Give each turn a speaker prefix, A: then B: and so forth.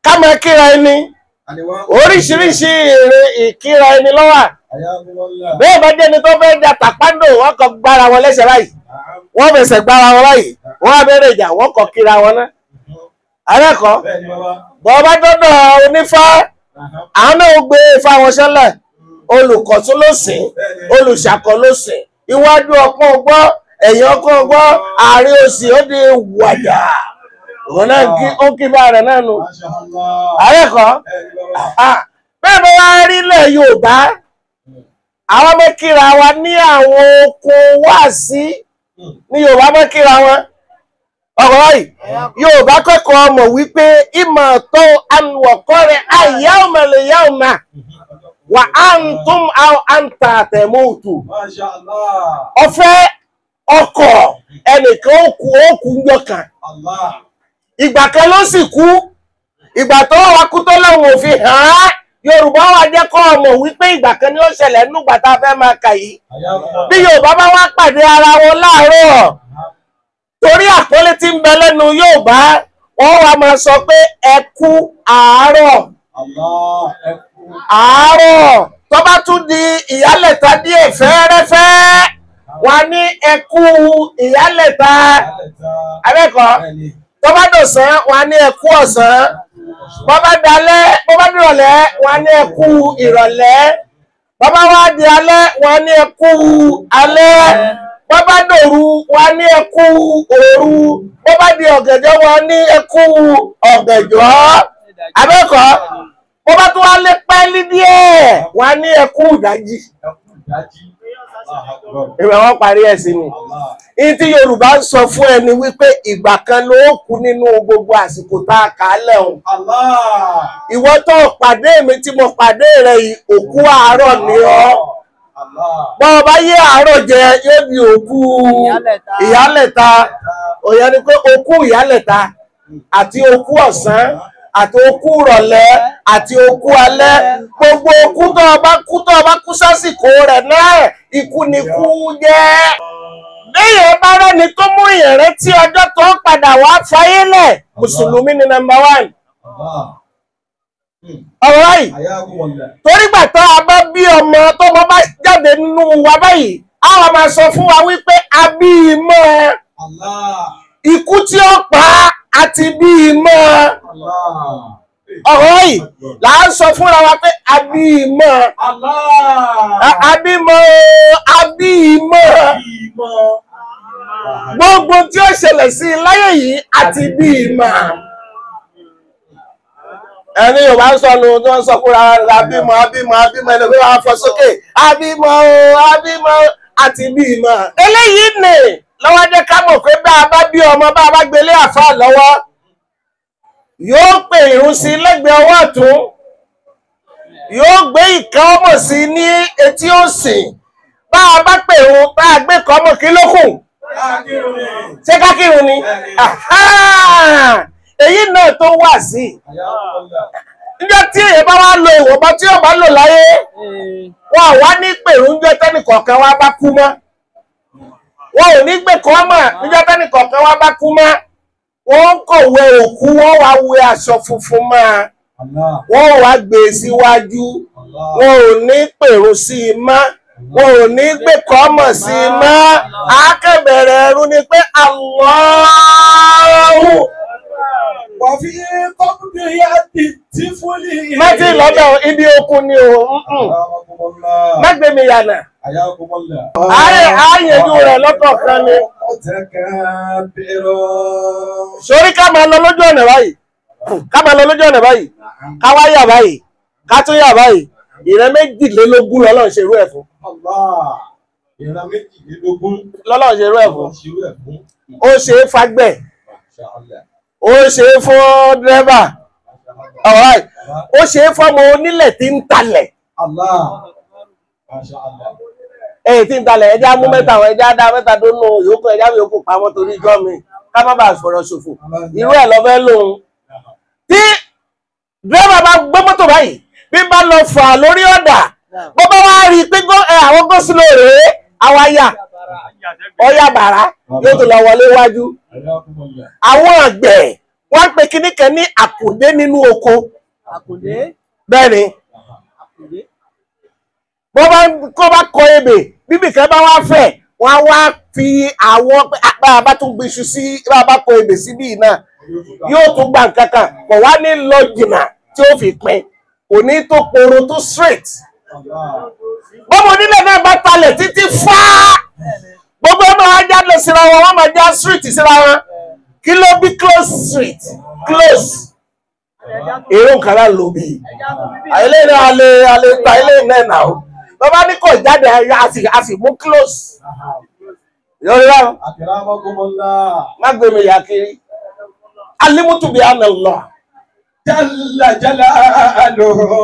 A: ká máa kíra ẹni oríṣiríṣi èrè ìkíra ẹni ló wà. Bẹ́ẹ̀ bá jẹ́ ni tó fẹ́ jà tàpádò wọ́n kọ gbára wọn lẹ́sẹ̀ báyìí wọ́n fẹsẹ̀ gbára wọn báyìí wọ́n á bẹ̀rẹ̀ ìjà wọ́n kọ kíra wọn náà. Àrẹ́kọ̀ọ́ bọ́ọ̀bá dọ́dọ̀ onífá àwọn náà gbé ifá wọn sẹ́lẹ̀ olùkọ̀tún ló sìn olùṣàkọ́ ló sìn iwájú ọpọ́n gbọ́ ẹ̀yìn ọkàn gbọ́ àárín òsì ó di wàjà òun náà ó kí bá rẹ̀ náà nù. Àrẹ́kọ̀ọ́ bẹ́ẹ̀ bá wá rí ilẹ̀ Yorùbá àwọn mẹ́kìrà wa ní àwọn okun wáàsí ní Yorùbá mẹ́kìrà wọn ọ̀rọ̀ yìí Yorùbá kẹ́kọ̀ọ́ mọ̀ wípé ìmọ̀ tó àwọ̀kọ́ rẹ̀ àyà ọmọlẹ̀ yà ọmọ wà á ń tún àǹtà àtẹ̀mọ́tò ọ̀fẹ́ ọkọ̀ ẹnìkan ó kú njọ́kan ìgbà kan ló sì kú ìgbà tó wà kú tó lọ́wọ́ òfin hàn án Yorùbá wa jẹ́ kọ́ ọmọ wípé ìgbà kan ni ó ṣẹlẹ̀ nígbà tá a fẹ́ máa kà yìí bí Yorùbá bá wá pàdé ara wọn láàárọ̀ torí àpọ́nlé tí ń bẹ lẹ́nu Yorùbá wọ́n wá máa sọ pé ẹ kú àárọ̀ àárọ̀ tó bá tún di ìyálẹ̀ta díẹ̀ fẹ́ẹ́rẹ́fẹ́ wọ́n ní ẹ kú ìyálẹ̀ta abẹ́kọ̀ọ́ tó bá dọ̀sán wọ́n ní ẹ kú ọ̀sán bó bá dalẹ́ bó bá dìrọ̀lẹ́ wọ́n ní ẹ kú ìrọ̀lẹ́ bó bá wá di alẹ́ wọ́n ní ẹ kú alẹ́ bó bá dòru wọ́n ní ẹ kú òru bó bá di ọ̀gànjọ́ wọ́n ní ẹ kú ọ̀gànjọ́ abẹ́kọ̀ọ́ bó bá tún wá lé pẹ́ẹ́lí díẹ̀ wọ́n ní ẹ kú ìdájí. Ìwé wọn parí ẹ̀ sí ni. Ní tí Yorùbá ń sọ fún ẹni wípé ìgbà kan ló kú nínú gbogbo àsìkò tá a kà á lẹ́hùn. Ìwọ tó pàdé mi tí mo pàdé rẹ̀ yìí òkú àárọ̀ ni ọ́. Bọ́ọ̀ bá yé àárọ̀ jẹ yóò di òkú ìyálẹ̀ta. Òyẹ ni pé òkú ìyálẹ̀ta àti òkú ọ̀sán àti okú rọ̀lẹ́ àti okú alẹ́ gbogbo okú tó ọba kú sásìkò rẹ̀ náà ikú ni kú jẹ́. Béèyàn bá rẹ́ni tó mú ìyẹ̀rẹ́ tí ọjọ́ tó padà wá fayé lẹ̀ mùsùlùmí ni number 1. Ọ̀rọ̀ yìí torí gbà tó a bá bí ọmọ tó mọ bá jáde nínú wa báyìí àwọn máa sọ fún wa wípé a bí i mọ́ ikú tí ó pa á àti bí ìmọ̀ ọ̀rọ̀ yìí là ń sọ fúnra wa pé àbí ìmọ̀ àbí ìmọ̀ gbogbo tí ó ṣẹlẹ̀ sí láyé yìí àti bí ìmọ̀ ẹni Yorùbá ń sọ nu tí wọ́n sọ fúnra wa àbímọ ẹni pé wọ́n á fọ sókè àbímọ àti bí ìmọ̀ eléyìí nì lọ́wọ́ jẹ́ ká mọ̀ pé bá a bá bí ọmọ bá a bá gbélé àfáà lọ́wọ́ yóò pè ìrun sí lẹ́gbẹ̀ẹ́ ọwọ́ ọ̀tún yóò gbé ìka ọmọ sí ní etí òsì bá a bá pè ìrun bá a gbé ìka ọmọ kí ló kù ṣé ká kírun ni èyí náà tó wà sí níjọ́ tí èyí bá wá lo ìwọ̀nba tí yóò bá lò láyé wọn ò wá ní pè ìrun níjọ́ tẹ́nìkọ̀ọ̀kan wá bá kú mọ́. Wọ́n ò ní gbé kọ́ mọ̀ níjọ́ tẹ́nì kọ̀ọ̀kan wá bá kú mọ́ wọ́n kọ̀wé òkú wọ́n wá wé aṣọ funfun mọ́ wọ́n wá gbé síwájú wọ́n ò ní pèrò sí i mọ́ wọ́n ò ní gbé kọ́ mọ̀ sí i mọ́ akẹ́bẹ̀rẹ̀ ẹ̀rú ni pé Allahu
B: wà fi kọ́kùnrin yá tí fúnlì.
A: mẹ́tì lọ́dọ̀ ibi okun ni o mẹ́gbẹ̀mí yànà. Ààyèjú rẹ̀ lọ́tọ̀ kan ni. Sórí ká máa lọ lójú ọ̀nà báyìí. Ká máa lọ lójú ọ̀nà báyìí. Ká wá yà báyìí. Ká tún yà báyìí. Ìran 22 lọ́lọ́run ṣerú ẹ̀ fún.
B: Ìran 22
A: lọ́lọ́run ṣerú ẹ̀ fún. Ó ṣe é fagbẹ̀. Ó ṣe é fún dírẹ́bà. Ó ṣe é fọ́mọ onílẹ̀ tí ń talẹ̀. Tí ń talẹ̀ ẹja mú mẹ́ta àwọn ẹja dá mẹ́ta tó nù yòókù ẹja mi yòókù pamọ́ torí ijọ́ mi ká má bàa sọ̀rọ̀ ṣòfò irú ẹ̀ lọ́fẹ́ lòun. Tí dírẹ́bà bá gbé mọ́tò báyìí bí bá lọ fà lórí ọ̀dà bó bá wá rí i pé àwọn gọ́sùlò rèé àwọn ọyà bàrá yóò tó lọ wọlé wájú. Àwọn àgbẹ̀ wọ́n pe kíní kan ní àkùdé nínú oko. Bẹ́ẹ̀ ni kó bá kọ ebè bíbí kan bá wá fẹ̀ wọ́n á wá fi àwọn bá tún gbé iṣu sí bá kọ ebè síbí náà yóò tún gba nǹkan kan kò wá ní lọ jìnnà tí ó fi pín kò ní tó poro tó straight. Bọ́mọ onílẹ̀ náà bá talẹ̀ títí fáá gbogbo ọmọ wa jáde síra wọn wọ́n máa já street síra wọn kí ló bí close street close èrò nkàrà ló bí ilé náà alẹ́ ta ilé náà nà ó bàbá ní kò jáde a sì mú close yọrí rà má gbé mi yà kiri alimutu bi àná lọ.
B: Jalla jalaluhu.